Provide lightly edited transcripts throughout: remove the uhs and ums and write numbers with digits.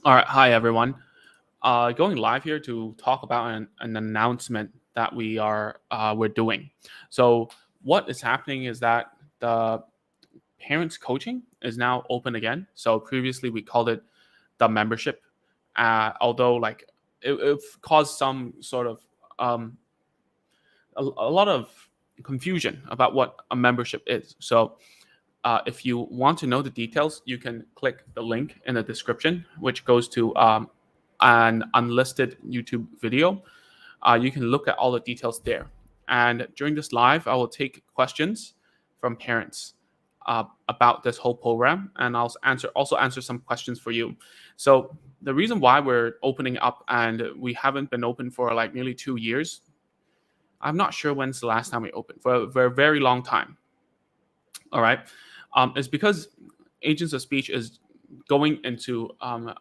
All right, hi everyone. Going live here to talk about an announcement that we're doing. So what is happening is that the parents coaching is now open again. So previously we called it the membership, although like it caused some sort of um, a lot of confusion about what a membership is. So if you want to know the details, you can click the link in the description, which goes to an unlisted YouTube video. You can look at all the details there. And during this live, I will take questions from parents about this whole program, and I'll also answer some questions for you. So the reason why we're opening up, and we haven't been open for like nearly 2 years. I'm not sure when's the last time we opened for a very long time. All right, is because agents of speech is going into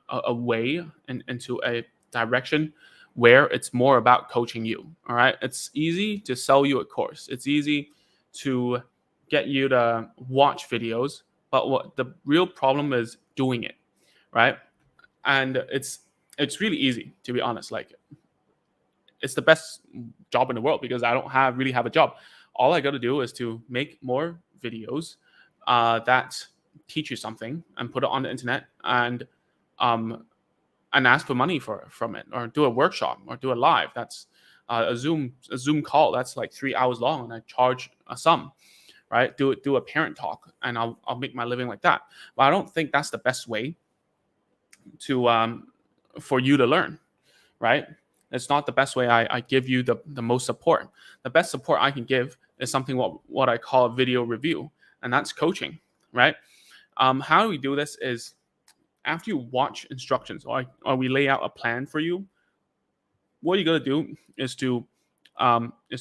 a way and into a direction where it's more about coaching you. All right, it's easy to sell you a course. It's easy to get you to watch videos, but what the real problem is doing it, right? And it's really easy, to be honest. Like, it's the best job in the world because I don't really have a job. All I got to do is to make more videos that teach you something and put it on the internet um, and ask for money from it, or do a workshop or do a live. That's a Zoom call that's like 3 hours long, and I charge a sum. Right? Do a parent talk, and I'll make my living like that. But I don't think that's the best way to for you to learn. Right? It's not the best way. I give you the most support. The best support I can give is something what I call a video review, and that's coaching, right? How we do this is after you watch instructions, or we lay out a plan for you. What you got to do is to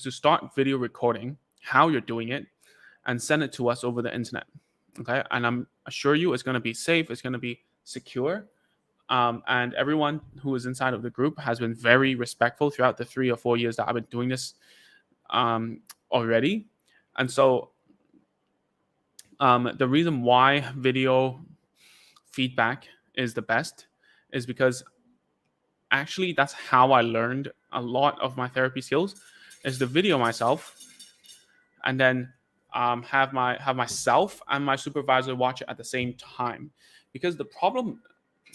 start video recording how you're doing it and send it to us over the internet. Okay, and I'm assure you it's going to be safe. It's going to be secure, and everyone who is inside of the group has been very respectful throughout the 3 or 4 years that I've been doing this already. And so the reason why video feedback is the best is because actually that's how I learned a lot of my therapy skills, is the video myself, and then have myself and my supervisor watch it at the same time. Because the problem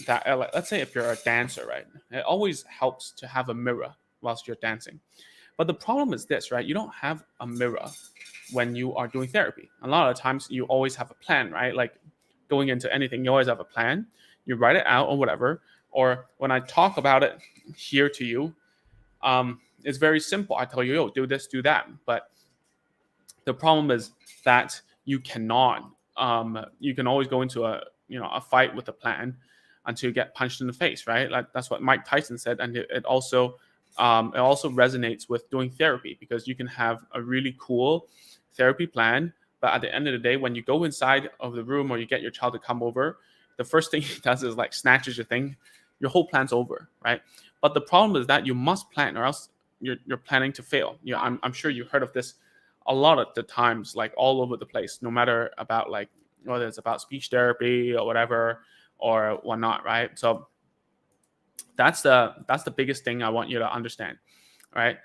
that let's say if you're a dancer, right, it always helps to have a mirror whilst you're dancing. But the problem is this, right? You don't have a mirror when you are doing therapy. A lot of times you always have a plan, right? Like going into anything, you always have a plan. You write it out or whatever. Or when I talk about it here to you, it's very simple. I tell you, yo, do this, do that. But the problem is that you cannot. You can always go into a fight with a plan until you get punched in the face, right? Like that's what Mike Tyson said, and it also resonates with doing therapy, because you can have a really cool therapy plan, but at the end of the day, when you go inside of the room or you get your child to come over, the first thing he does is like snatches your thing. Your whole plan's over, right? But the problem is that you must plan, or else you're planning to fail. I'm sure you've heard of this a lot of the times, like all over the place, no matter about like whether it's about speech therapy or whatever or whatnot, right? So that's the biggest thing I want you to understand, right?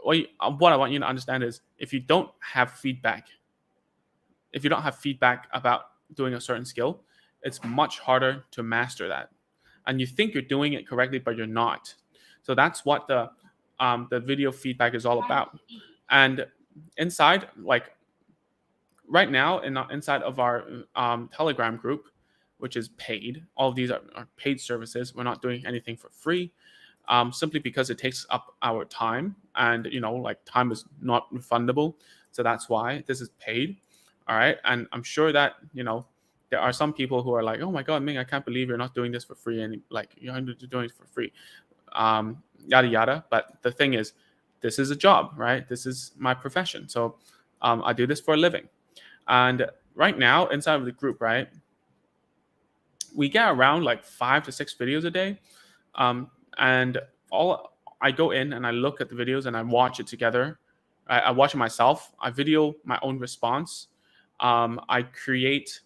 What I want you to understand is if you don't have feedback about doing a certain skill, it's much harder to master that. And you think you're doing it correctly, but you're not. So that's what the video feedback is all about. And inside, like right now, inside of our Telegram group, which is paid, all of these are paid services. We're not doing anything for free, simply because it takes up our time, and like time is not refundable. So that's why this is paid. All right, and I'm sure that there are some people who are like, oh my god, Ming, I can't believe you're not doing this for free, and like you're doing it for free, yada yada. But the thing is, this is a job, right? This is my profession. So I do this for a living. And right now inside of the group, right, we get around like 5 to 6 videos a day. And I go in and I look at the videos and I watch it together. I watch it myself. I video my own response. I create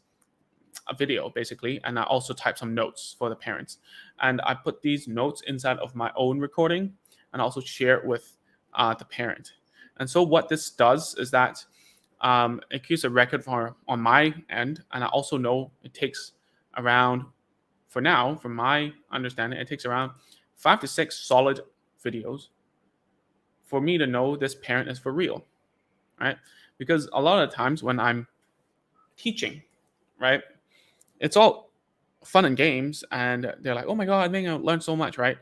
a video basically, and I also type some notes for the parents. And I put these notes inside of my own recording and also share it with the parent. And so what this does is that it keeps a record for on my end, and I also know it takes around, for now, from my understanding, it takes around 5 to 6 solid videos for me to know this parent is for real, right? Because a lot of times when I'm teaching, right, it's all fun and games, and they're like, "Oh my god, I think I learned so much," right?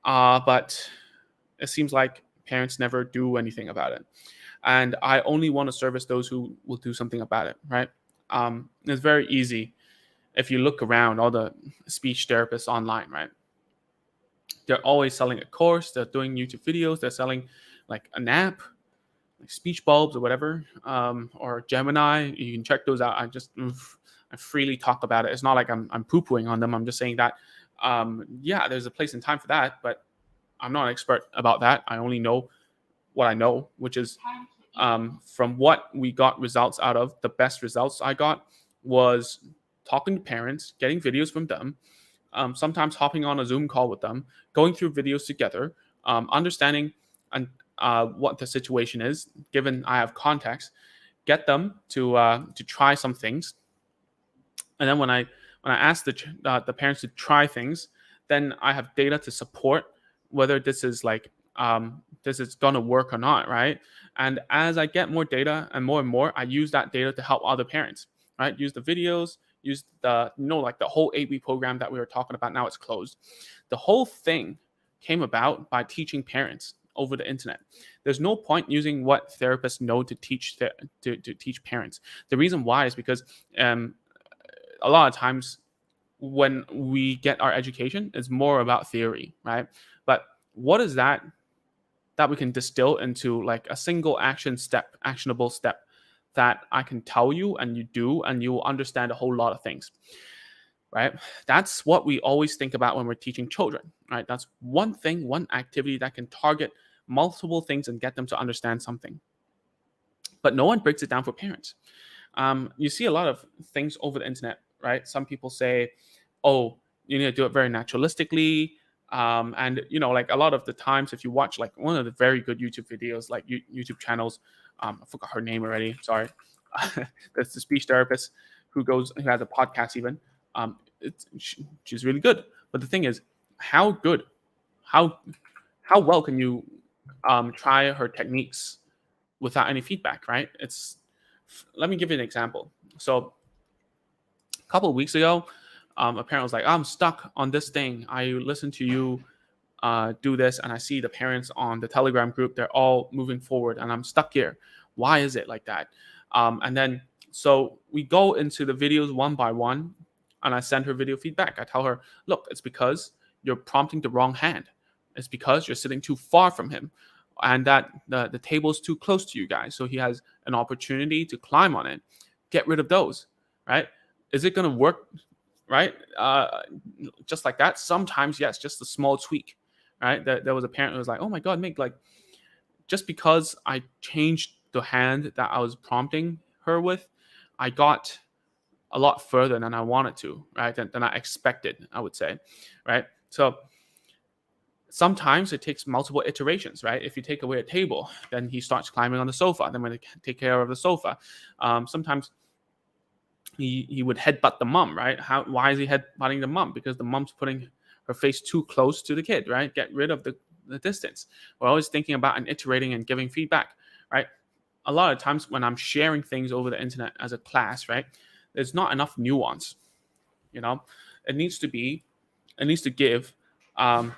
But it seems like parents never do anything about it, and I only want to service those who will do something about it, right? It's very easy if you look around all the speech therapists online, right? They're always selling a course, they're doing YouTube videos, they're selling like an app, like speech bulbs or whatever, or Gemini. You can check those out. I freely talk about it. It's not like I'm poo-pooing on them. I'm just saying that yeah, there's a place and time for that, but I'm not an expert about that. I only know what I know, which is from what we got results out of. The best results I got was talking to parents, getting videos from them, sometimes hopping on a Zoom call with them, going through videos together, understanding and what the situation is, given I have context, get them to try some things, and then when I ask the parents to try things, then I have data to support whether this is gonna work or not, right? And as I get more data and more, I use that data to help other parents, right? Use the videos, use the like the whole 8-week program that we were talking about. Now it's closed. The whole thing came about by teaching parents over the internet. There's no point using what therapists know to teach to teach parents. The reason why is because a lot of times when we get our education, it's more about theory, right? But what is that we can distill into like a single actionable step that I can tell you and you do, and you will understand a whole lot of things, right? That's what we always think about when we're teaching children, right? That's one thing, one activity that can target multiple things and get them to understand something. But no one breaks it down for parents. You see a lot of things over the internet, right? Some people say, "Oh, you need to do it very naturalistically." And like a lot of the times, if you watch like one of the very good YouTube videos, like YouTube channels, I forgot her name already. Sorry, that's the speech therapist who has a podcast even. She's really good. But the thing is, how good, how how well can you try her techniques without any feedback, right? Let me give you an example. So a couple of weeks ago, a parent was like, "I'm stuck on this thing. I listened to you do this, and I see the parents on the Telegram group. They're all moving forward, and I'm stuck here. Why is it like that?" And then so we go into the videos one by one, and I send her video feedback. I tell her, "Look, it's because you're prompting the wrong hand. It's because you're sitting too far from him, and that the table is too close to you guys. So he has an opportunity to climb on it. Get rid of those, right? Is it going to work, right? Just like that? Sometimes, yes, just a small tweak, right? There was a parent who was like, "Oh my God, Mick, like just because I changed the hand that I was prompting her with, I got a lot further than I wanted to, right? Than I expected, I would say, right? So sometimes it takes multiple iterations, right? If you take away a table, then he starts climbing on the sofa. Then when they take care of the sofa, sometimes he would headbutt the mom, right? Why is he headbutting the mom? Because the mom's putting her face too close to the kid, right? Get rid of the distance. We're always thinking about and iterating and giving feedback, right? A lot of times when I'm sharing things over the internet as a class, right, there's not enough nuance. You know, it needs to be, it needs to give, um,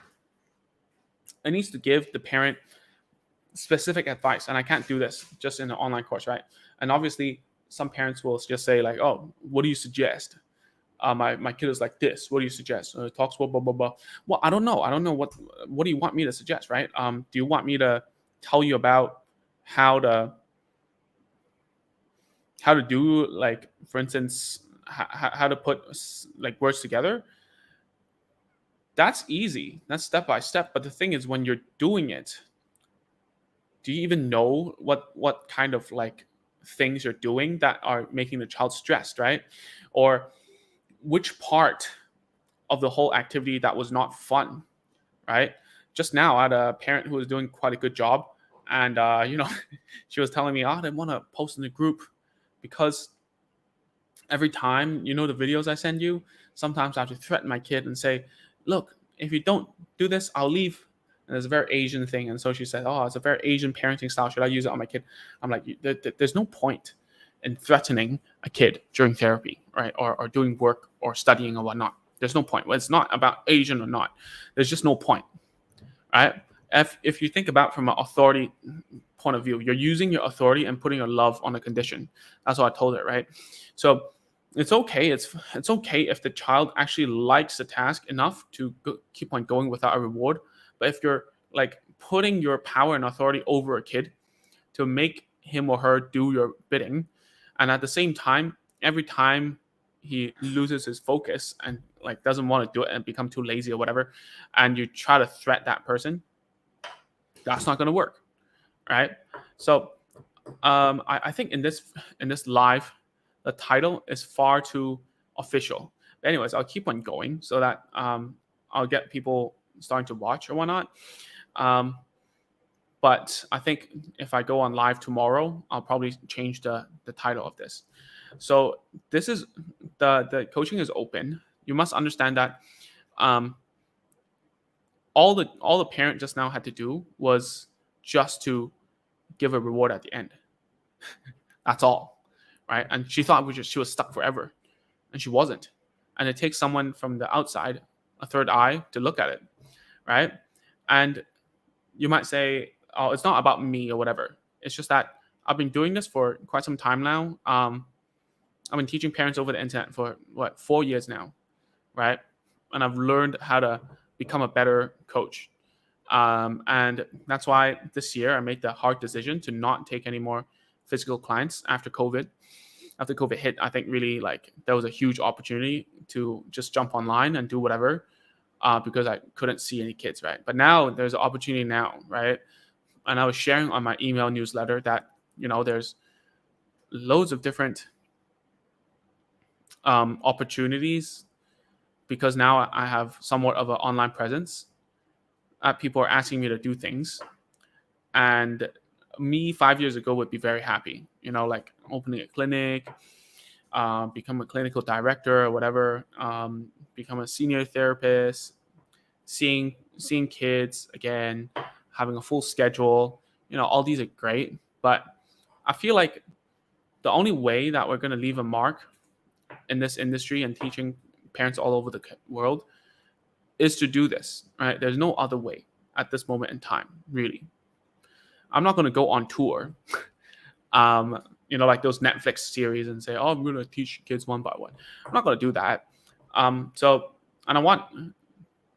it needs to give the parent specific advice, and I can't do this just in an online course, right? And obviously, some parents will just say like, "Oh, what do you suggest? My kid is like this. What do you suggest? Talks blah blah blah blah." Well, I don't know. I don't know what do you want me to suggest, right? Do you want me to tell you about how to do, like, for instance, how to put like words together? That's easy. That's step by step. But the thing is, when you're doing it, do you even know what kind of like things you're doing that are making the child stressed, right? Or which part of the whole activity that was not fun, right? Just now, I had a parent who was doing quite a good job, and she was telling me, "Oh, I didn't want to post in the group because every time, the videos I send you, sometimes I have to threaten my kid and say, look, if you don't do this, I'll leave." And it's a very Asian thing. And so she said, oh, it's a very Asian parenting style. Should I use it on my kid? I'm like, there's no point in threatening a kid during therapy, right? Or doing work or studying or whatnot. There's no point. Well, it's not about Asian or not. There's just no point, right? If you think about from an authority point of view, you're using your authority and putting your love on a condition. That's what I told her, right? So it's okay. It's okay if the child actually likes the task enough to keep on going without a reward. But if you're like putting your power and authority over a kid to make him or her do your bidding, and at the same time, every time he loses his focus and like doesn't want to do it and become too lazy or whatever, and you try to threat that person, that's not going to work, right? So I think in this live, the title is far too official. But anyways, I'll keep on going so that I'll get people starting to watch or whatnot. But I think if I go on live tomorrow, I'll probably change the title of this. So this is the coaching is open. You must understand that all the parent just now had to do was just to give a reward at the end. That's all, right? And she thought she was stuck forever, and she wasn't. And it takes someone from the outside, a third eye, to look at it, right? And you might say, "Oh, it's not about me or whatever." It's just that I've been doing this for quite some time now. I've been teaching parents over the internet for 4 years now, right? And I've learned how to become a better coach. And that's why this year I made the hard decision to not take any more physical clients after COVID. After COVID hit, I think really like there was a huge opportunity to just jump online and do whatever because I couldn't see any kids, right? But now there's an opportunity now, right? And I was sharing on my email newsletter that, there's loads of different opportunities because now I have somewhat of an online presence. People are asking me to do things. And me 5 years ago would be very happy, like opening a clinic, become a clinical director or whatever, become a senior therapist, seeing kids again, having a full schedule. All these are great, but I feel like the only way that we're going to leave a mark in this industry and teaching parents all over the world is to do this, right? There's no other way at this moment in time, really. I'm not going to go on tour, like those Netflix series and say, "Oh, I'm going to teach kids one by one." I'm not going to do that. And I want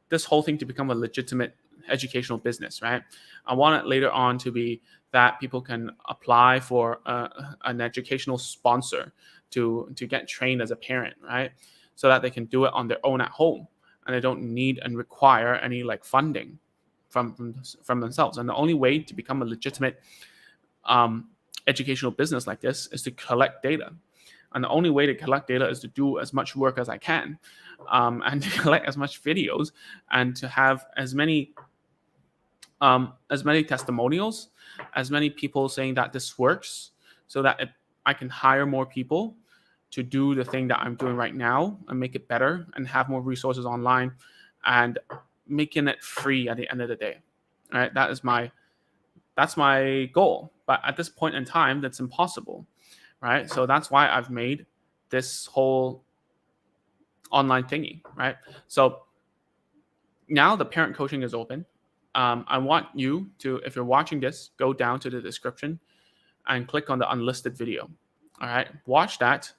this whole thing to become a legitimate educational business, right? I want it later on to be that people can apply for an educational sponsor to get trained as a parent, right? So that they can do it on their own at home and they don't need and require any like funding from themselves. And the only way to become a legitimate educational business like this is to collect data. And the only way to collect data is to do as much work as I can, and to collect as much videos and to have as many testimonials, as many people saying that this works, so that I can hire more people to do the thing that I'm doing right now and make it better and have more resources online and making it free at the end of the day. All right, that's my goal. But at this point in time, that's impossible, right? So that's why I've made this whole online thingy, right? So now the parent coaching is open. I want you to, if you're watching this, go down to the description and click on the unlisted video. All right, watch that.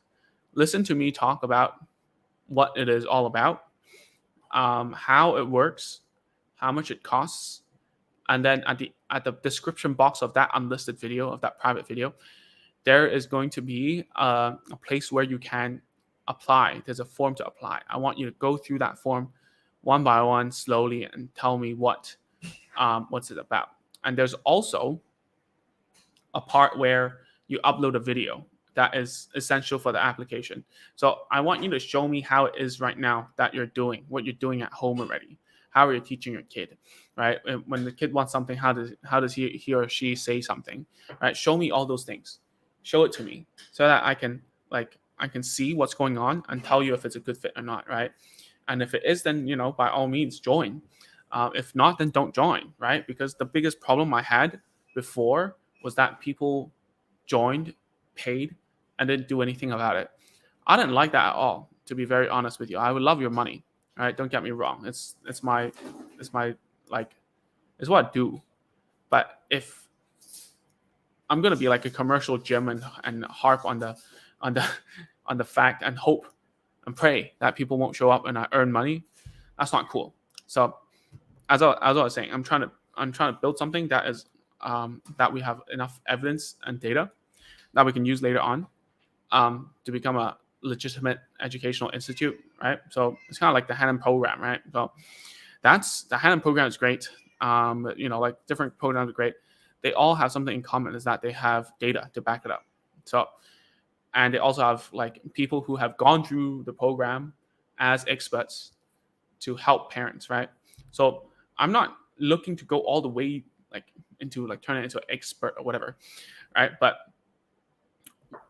Listen to me talk about what it is all about, how it works, how much it costs, and then at the description box of that unlisted video, of that private video, there is going to be a place where you can apply. There's a form to apply. I want you to go through that form one by one slowly and tell me what's it about. And there's also a part where you upload a video that is essential for the application. So I want you to show me how it is right now that you're doing what you're doing at home already. How are you teaching your kid, right? When the kid wants something, how does he or she say something, right? Show me all those things. Show it to me so that I can see what's going on and tell you if it's a good fit or not, right? And if it is, then by all means join. If not, then don't join, right? Because the biggest problem I had before was that people joined, paid, and didn't do anything about it. I didn't like that at all, to be very honest with you. I would love your money, right? Don't get me wrong. It's my like it's what I do. But if I'm gonna be like a commercial gym and harp on the on the fact and hope and pray that people won't show up and I earn money, that's not cool. So as I was saying, I'm trying to build something that is that we have enough evidence and data that we can use later on to become a legitimate educational institute, right? So it's kind of like the Hannon program, right? So that's the Hannon program is great. Like different programs are great. They all have something in common is that they have data to back it up. So, and they also have like people who have gone through the program as experts to help parents, right? So I'm not looking to go all the way like turn it into an expert or whatever, right? But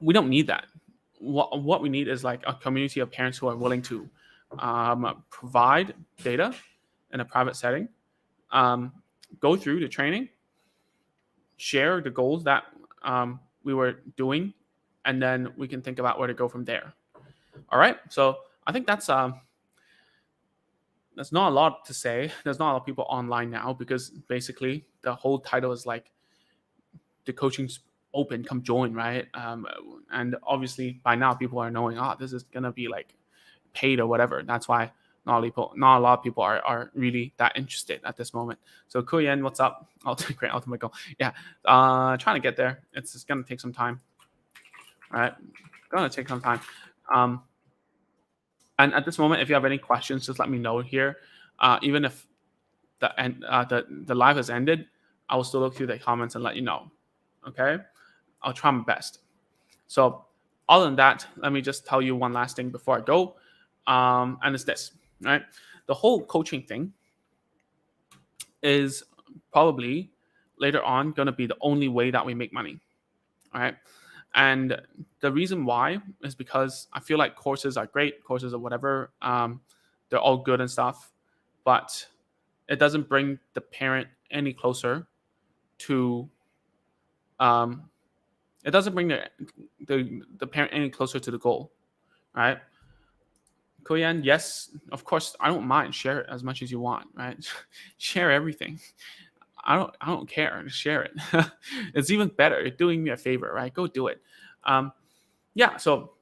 we don't need that. What we need is like a community of parents who are willing to provide data in a private setting, go through the training, share the goals that we were doing, and then we can think about where to go from there. All right. So I think that's not a lot to say. There's not a lot of people online now because basically the whole title is like the coaching's open, come join, right? And obviously by now people are knowing, this is gonna be like paid or whatever. That's why not a lot of people are really that interested at this moment. So Kuyen, what's up? Great ultimate goal. Yeah, trying to get there. It's just gonna take some time. All right, gonna take some time. And at this moment, if you have any questions, just let me know here. Even if the live has ended, I will still look through the comments and let you know. Okay, I'll try my best. So other than that, let me just tell you one last thing before I go, and it's this. Right, the whole coaching thing is probably later on going to be the only way that we make money. All right. And the reason why is because I feel like courses are great, courses or whatever. They're all good and stuff, but it doesn't bring the parent any closer to, it doesn't bring the parent any closer to the goal, right? Koyan, yes, of course, I don't mind. Share it as much as you want, right? Share everything. I don't care. Just share it. It's even better. You're doing me a favor, right? Go do it. Yeah. So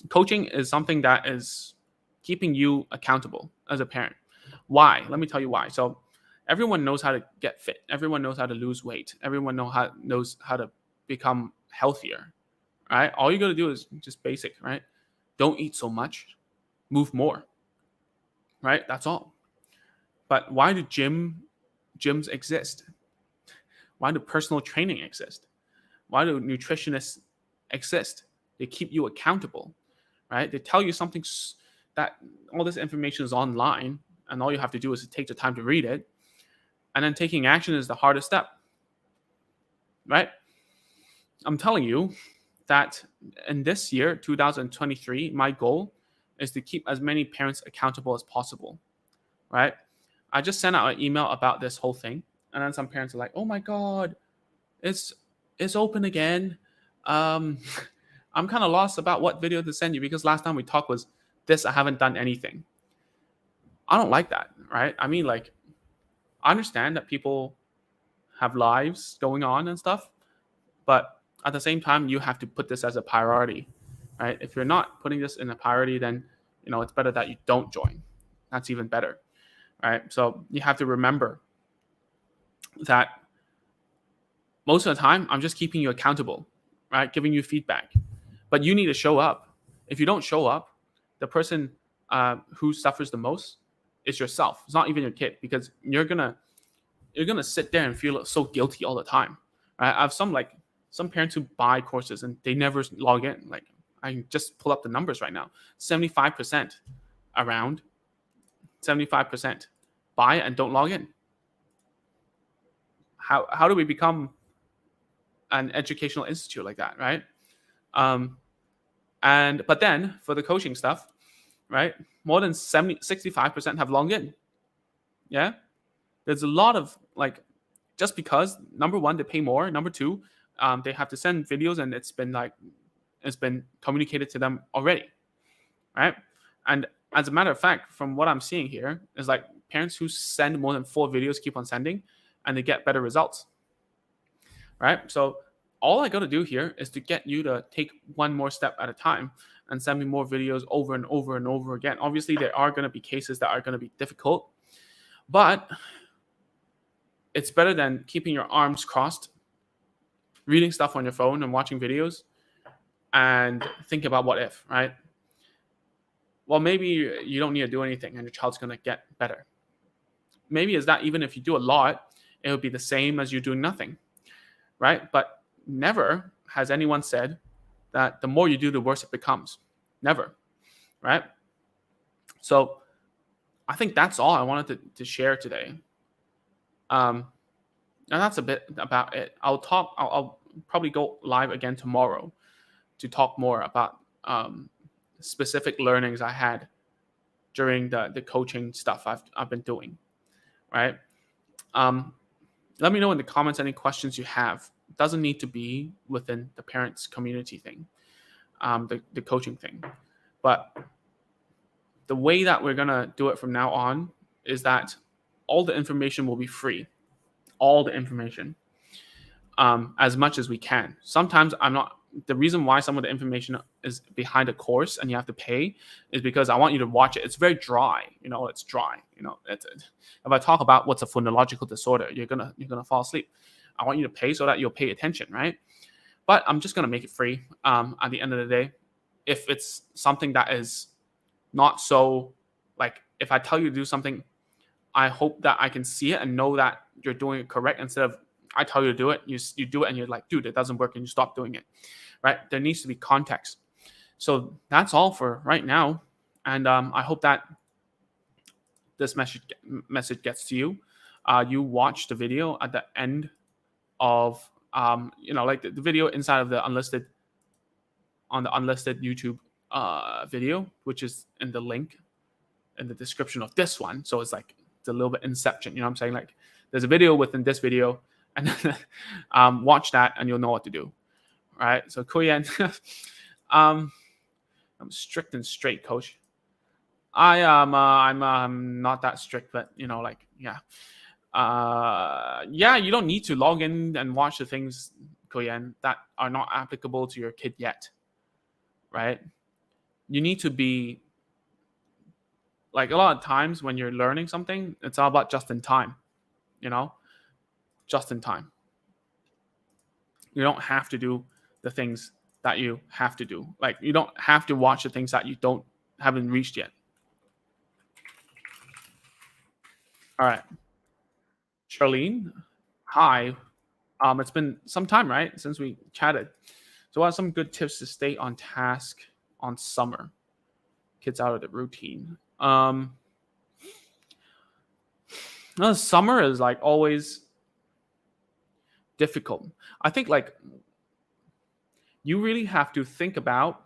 coaching is something that is keeping you accountable as a parent. Why? Let me tell you why. So everyone knows how to get fit. Everyone knows how to lose weight. Everyone knows how to become healthier, right? All you got to do is just basic, right? Don't eat so much, move more, right? That's all. But why do gyms exist? Why do personal training exist? Why do nutritionists exist? They keep you accountable, right? They tell you something that all this information is online, and all you have to do is to take the time to read it. And then taking action is the hardest step, right? I'm telling you that in this year, 2023, my goal is to keep as many parents accountable as possible, right? I just sent out an email about this whole thing, and then some parents are like, "Oh my God, it's open again." I'm kind of lost about what video to send you because last time we talked was this. I haven't done anything. I don't like that, right? I mean, like, I understand that people have lives going on and stuff, but at the same time, you have to put this as a priority, right? If you're not putting this in a priority, then it's better that you don't join. That's even better, right? So you have to remember that most of the time, I'm just keeping you accountable, right? Giving you feedback, but you need to show up. If you don't show up, the person who suffers the most is yourself. It's not even your kid because you're gonna sit there and feel so guilty all the time. Right? I have some some parents who buy courses and they never log in. Like, I just pull up the numbers right now. 75%, around 75% buy and don't log in. How do we become an educational institute like that, right? But then for the coaching stuff, right? More than 65% have logged in. Yeah. There's a lot of like, just because number one, they pay more. Number two, they have to send videos and it's been communicated to them already. Right. And as a matter of fact, from what I'm seeing here, is like parents who send more than 4 videos keep on sending and they get better results. Right. So all I got to do here is to get you to take one more step at a time and send me more videos over and over and over again. Obviously, there are going to be cases that are going to be difficult, but it's better than keeping your arms crossed, reading stuff on your phone and watching videos and think about what if, right? Well, maybe you don't need to do anything and your child's going to get better. Maybe it's that even if you do a lot, it would be the same as you doing nothing, right? But never has anyone said that the more you do, the worse it becomes. Never, right? So I think that's all I wanted to share today. And that's a bit about it. I'll probably go live again tomorrow to talk more about specific learnings I had during the coaching stuff I've been doing, right? Let me know in the comments any questions you have. It doesn't need to be within the parents community thing, the coaching thing. But the way that we're going to do it from now on is that all the information will be free. All the information, as much as we can. Sometimes the reason why some of the information is behind a course and you have to pay is because I want you to watch it. It's very dry. It's dry. If I talk about what's a phonological disorder, you're gonna fall asleep. I want you to pay so that you'll pay attention, right? But I'm just gonna make it free. At the end of the day, if it's something that is not so, like, if I tell you to do something, I hope that I can see it and know that you're doing it correct, instead of I tell you to do it, you do it and you're like, dude, it doesn't work, and you stop doing it, right? There needs to be context. So that's all for right now. And I hope that this message gets to you. You watch the video at the end of, like the video inside of the unlisted YouTube video, which is in the link in the description of this one. So it's like, it's a little bit inception, what I'm saying? Like, there's a video within this video, and watch that and you'll know what to do. All right. So Kuyan, I'm strict and straight, coach. I'm not that strict, but yeah. You don't need to log in and watch the things, Kuyan, that are not applicable to your kid yet. Right? You need to be, like, a lot of times when you're learning something, it's all about just in time, just in time. You don't have to do the things that you have to do. Like, you don't have to watch the things that you haven't reached yet. All right. Charlene, hi. It's been some time, right, since we chatted. So what are some good tips to stay on task on summer? Kids out of the routine. Summer is like always difficult. I think, like, you really have to think about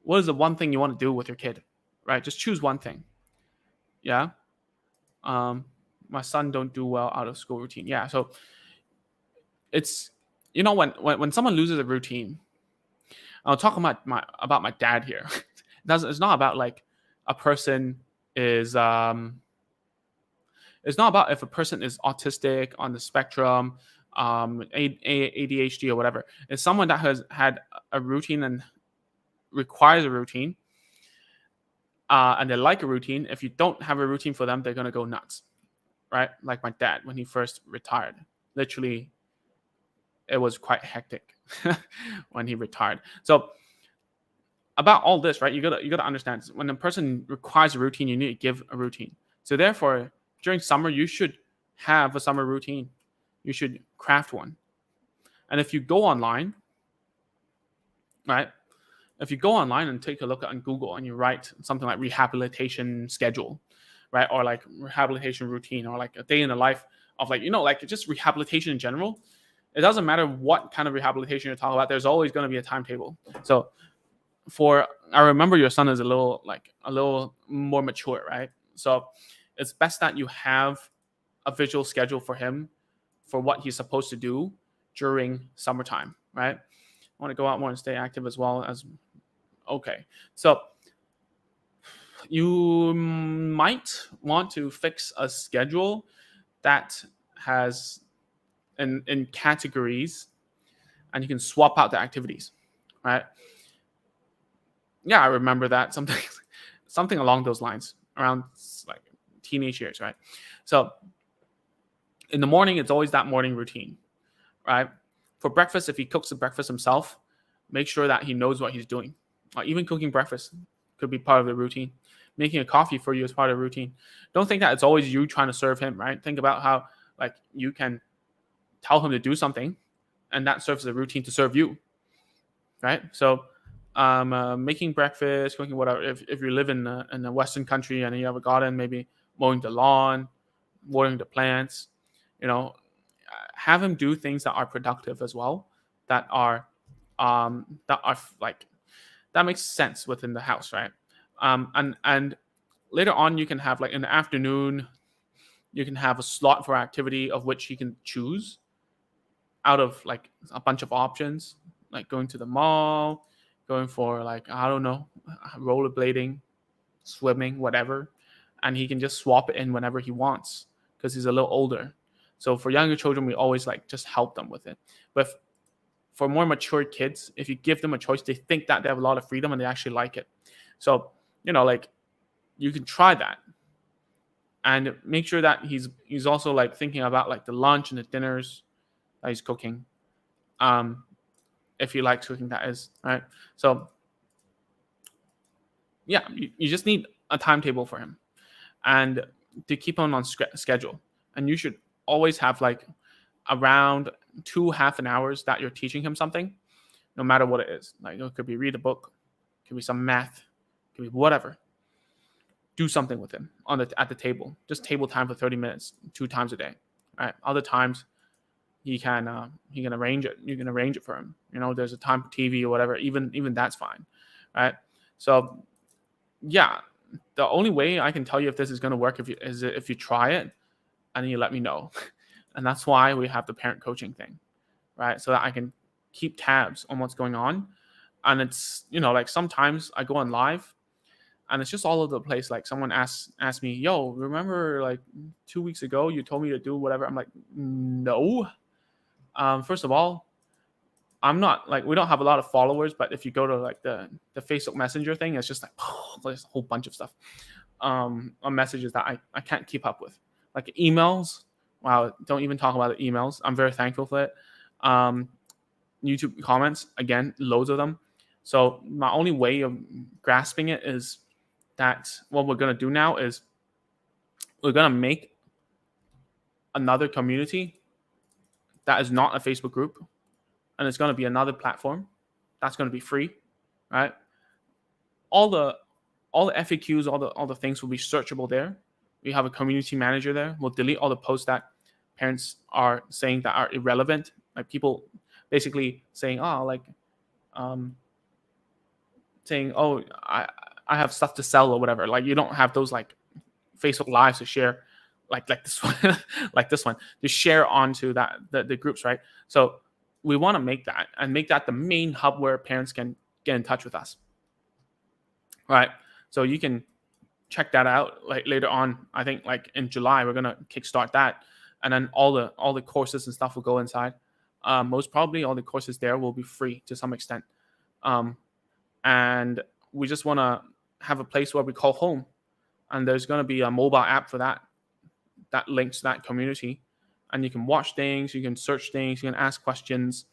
what is the one thing you want to do with your kid, right? Just choose one thing. Yeah. My son don't do well out of school routine. Yeah. So it's, when someone loses a routine, I'll talk about my dad here. It's not about like a person is, it's not about if a person is autistic, on the spectrum, ADHD or whatever. It's someone that has had a routine and requires a routine, and they like a routine. If you don't have a routine for them, they're going to go nuts, right? Like my dad, when he first retired, literally, it was quite hectic when he retired. So about all this, right? You gotta understand, when a person requires a routine, you need to give a routine. So therefore, during summer, you should have a summer routine. You should craft one, And if you go online, right? If you go online and take a look on Google and you write something like rehabilitation schedule, right? Or like rehabilitation routine, or like a day in the life of like, like just rehabilitation in general. It doesn't matter what kind of rehabilitation you're talking about. There's always going to be a timetable. So I remember your son is a little more mature, right? So it's best that you have a visual schedule for him for what he's supposed to do during summertime, right? I want to go out more and stay active as well as okay. So you might want to fix a schedule that has in categories, and you can swap out the activities, right? Yeah, I remember that something along those lines around like teenage years, right? So in the morning, it's always that morning routine, right? For breakfast, if he cooks the breakfast himself, make sure that he knows what he's doing. Even cooking breakfast could be part of the routine. Making a coffee for you is part of the routine. Don't think that it's always you trying to serve him, right? Think about how like you can tell him to do something, and that serves as a routine to serve you, right? So making breakfast, cooking, whatever. If you live in a Western country and you have a garden, maybe mowing the lawn, watering the plants, have him do things that are productive as well, that are like that makes sense within the house, right? And later on, you can have like in the afternoon, you can have a slot for activity of which he can choose out of like a bunch of options, like going to the mall, going for like, I don't know, rollerblading, swimming, whatever. And he can just swap it in whenever he wants because he's a little older. So for younger children, we always like just help them with it. But for more mature kids, if you give them a choice, they think that they have a lot of freedom and they actually like it. So, like you can try that and make sure that he's also like thinking about like the lunch and the dinners that he's cooking. If he likes cooking, that is, right? So yeah, you just need a timetable for him and to keep him on schedule. And you should always have like around 2 half an hours that you're teaching him something, no matter what it is. Like it could be read a book, it could be some math, it could be whatever. Do something with him at the table. Just table time for 30 minutes, 2 times a day. Right? Other times he can arrange it. You can arrange it for him. There's a time for TV or whatever. Even that's fine. Right? So yeah, the only way I can tell you if this is going to work is if you try it and you let me know. And that's why we have the parent coaching thing, right? So that I can keep tabs on what's going on. And it's, like sometimes I go on live and it's just all over the place. Like someone asked me, yo, remember like 2 weeks ago you told me to do whatever? I'm like, no. First of all, I'm not like, we don't have a lot of followers, but if you go to like the Facebook Messenger thing, it's just like, there's a whole bunch of stuff on messages that I can't keep up with. Like emails, wow, don't even talk about the emails. I'm very thankful for it. YouTube comments, again, loads of them. So my only way of grasping it is that what we're going to do now is we're going to make another community that is not a Facebook group, and it's going to be another platform that's going to be free, right? All the FAQs, all the things will be searchable there. We have a community manager there. We'll delete all the posts that parents are saying that are irrelevant, like people basically saying, saying, oh, I have stuff to sell or whatever. Like you don't have those like Facebook lives to share, like this one, like this one, to share onto that the groups, right? So we want to make that and make that the main hub where parents can get in touch with us, right? So you can check that out like later on. I think like in July we're gonna kickstart that, and then all the courses and stuff will go inside. Most probably all the courses there will be free to some extent, and we just want to have a place where we call home, and there's going to be a mobile app for that links to that community, and you can watch things, you can search things, you can ask questions.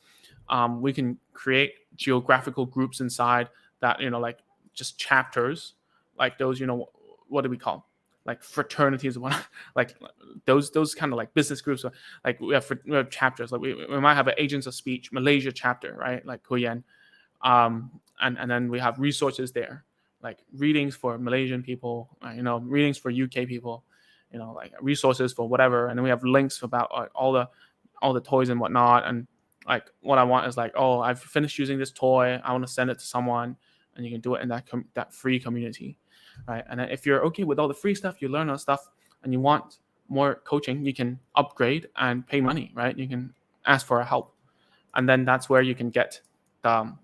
We can create geographical groups inside that, like just chapters, like those, what do we call like fraternities, one like those kind of like business groups. Like we have chapters. Like we might have an Agents of Speech Malaysia chapter, right? Like Huyen, and then we have resources there, like readings for Malaysian people, readings for UK people, like resources for whatever, and then we have links about all the toys and whatnot. And like what I want is like, oh, I've finished using this toy, I want to send it to someone, and you can do it in that free community, right? And then if you're okay with all the free stuff, you learn all the stuff, and you want more coaching, you can upgrade and pay money, right? You can ask for help, and then that's where you can get the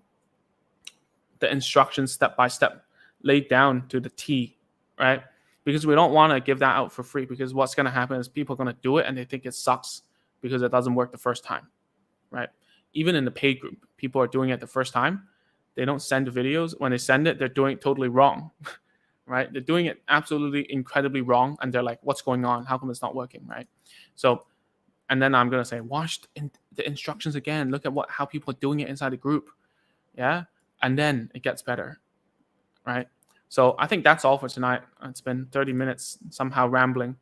instructions step by step laid down to the T, right? Because we don't want to give that out for free, because what's going to happen is people are going to do it and they think it sucks because it doesn't work the first time, right? Even in the paid group, people are doing it the first time. They don't send the videos. When they send it, they're doing it totally wrong, right? They're doing it absolutely incredibly wrong. And they're like, what's going on? How come it's not working, right? So, and then I'm going to say, watch the instructions again. Look at how people are doing it inside the group. Yeah. And then it gets better, right? So I think that's all for tonight. It's been 30 minutes somehow rambling.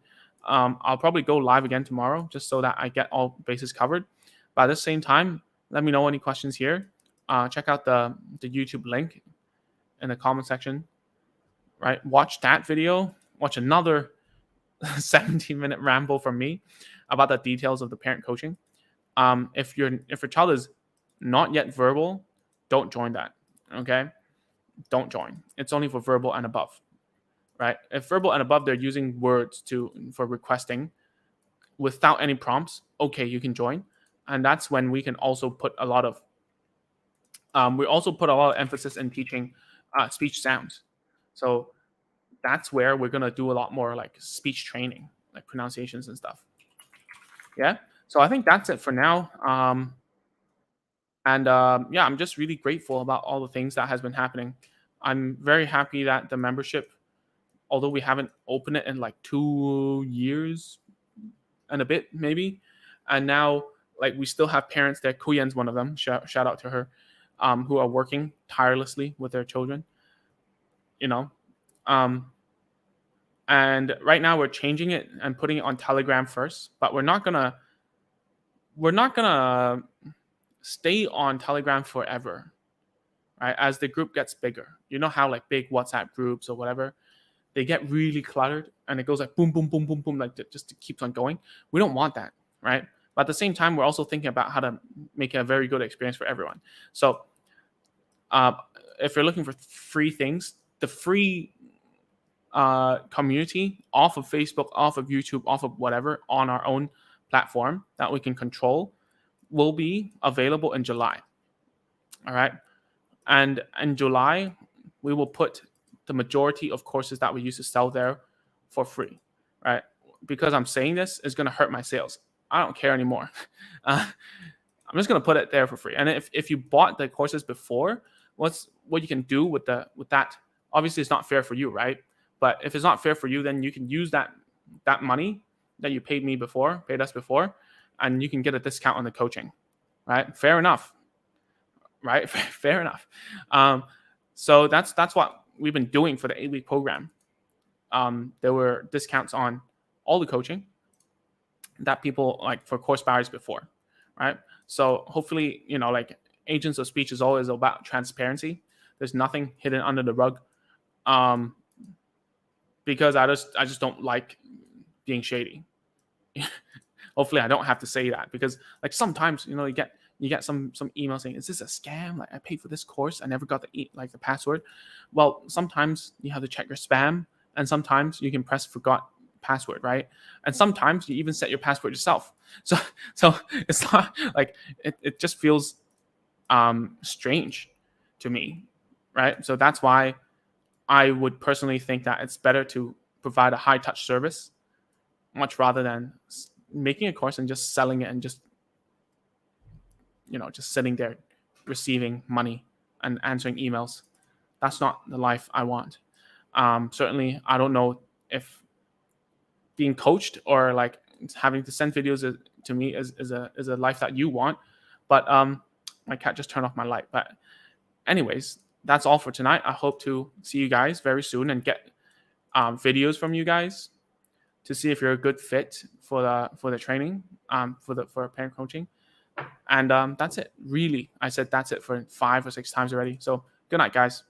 I'll probably go live again tomorrow just so that I get all bases covered. But at the same time, let me know any questions here. Check out the YouTube link in the comment section, right? Watch that video. Watch another 17-minute ramble from me about the details of the parent coaching. If your child is not yet verbal, don't join that. Okay, don't join. It's only for verbal and above, right? If verbal and above, they're using words for requesting without any prompts, okay, you can join. And that's when we can also put a lot of emphasis in teaching speech sounds. So that's where we're gonna do a lot more like speech training, like pronunciations and stuff. Yeah. So I think that's it for now. Yeah, I'm just really grateful about all the things that has been happening. I'm very happy that the membership, although we haven't opened it in like 2 years and a bit maybe, and now like we still have parents there. Kuyen's one of them. Shout out to her, who are working tirelessly with their children. Um, and right now we're changing it and putting it on Telegram first, but we're not gonna stay on Telegram forever, right? As the group gets bigger, you know how like big WhatsApp groups or whatever, they get really cluttered and it goes like boom, boom, boom, boom, boom, like just to keep on going. We don't want that, right? But at the same time, we're also thinking about how to make it a very good experience for everyone. So if you're looking for free things, the free community off of Facebook, off of YouTube, off of whatever on our own platform that we can control will be available in July. All right. And in July, we will put the majority of courses that we used to sell there for free, right? Because I'm saying this is going to hurt my sales. I don't care anymore. I'm just going to put it there for free. And if you bought the courses before, what you can do with that, obviously it's not fair for you, right? But if it's not fair for you, then you can use that money that you paid us before, and you can get a discount on the coaching, right? Fair enough, right? Fair enough. So that's what we've been doing for the 8-week program. There were discounts on all the coaching that people like for course buyers before, right? So hopefully, like Agents of Speech is always about transparency. There's nothing hidden under the rug, because I just don't like being shady. Hopefully I don't have to say that, because like sometimes you get some email saying, is this a scam? Like I paid for this course, I never got the password. Well, sometimes you have to check your spam, and sometimes you can press forgot password, right? And sometimes you even set your password yourself. So it's not like it just feels strange to me, right? So that's why I would personally think that it's better to provide a high touch service much rather than making a course and just selling it and just sitting there receiving money and answering emails. That's not the life I want. Certainly, I don't know if being coached or like having to send videos to me is a life that you want. But my cat just turned off my light. But anyways, that's all for tonight. I hope to see you guys very soon and get videos from you guys to see if you're a good fit for the training, for parent coaching. And that's it. Really, I said that's it for 5 or 6 times already. So good night, guys.